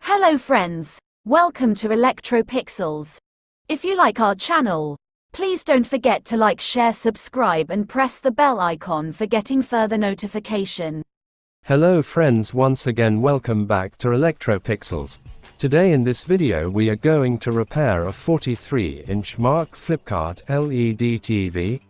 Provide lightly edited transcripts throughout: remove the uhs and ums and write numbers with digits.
Hello friends, welcome to ElectroPixels. If you like our channel, please don't forget to like, share, subscribe and press the bell icon for getting further notification. Hello friends, once again welcome back to ElectroPixels. Today in this video we are going to repair a 43-inch Marq Flipkart LED TV.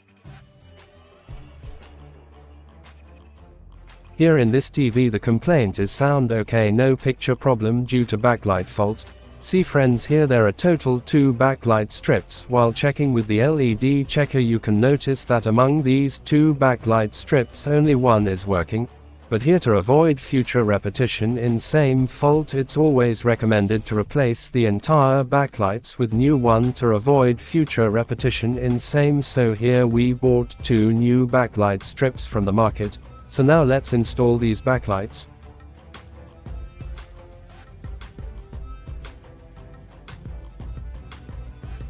Here in this TV the complaint is sound okay, no picture problem due to backlight fault. See friends, here there are total 2 backlight strips. While checking with the LED checker you can notice that among these 2 backlight strips only one is working. But here, to avoid future repetition in same fault, it's always recommended to replace the entire backlights with new one to avoid future repetition in same. So here we bought 2 new backlight strips from the market. So now let's install these backlights.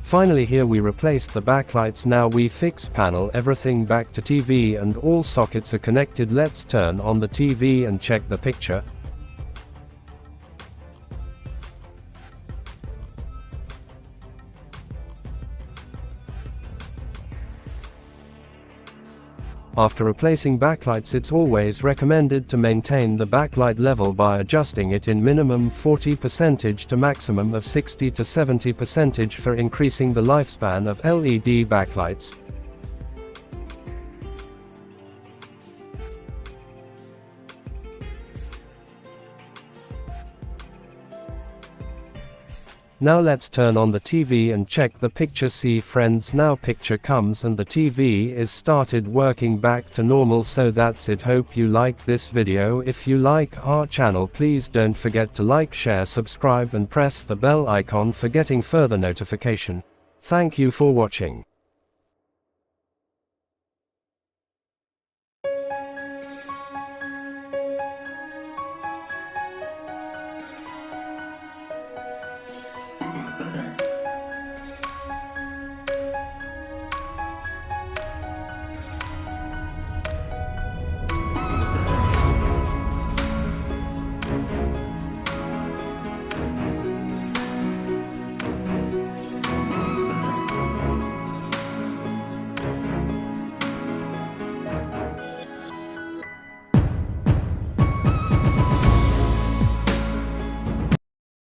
Finally, here we replaced the backlights. Now we fix panel, everything back to TV and all sockets are connected. Let's turn on the TV and check the picture. After replacing backlights, it's always recommended to maintain the backlight level by adjusting it in minimum 40% to maximum of 60 to 70% for increasing the lifespan of LED backlights. Now let's turn on the TV and check the picture. See friends, now picture comes and the TV is started working back to normal. So that's it. Hope you like this video. If you like our channel, please don't forget to like, share, subscribe and press the bell icon for getting further notification. Thank you for watching.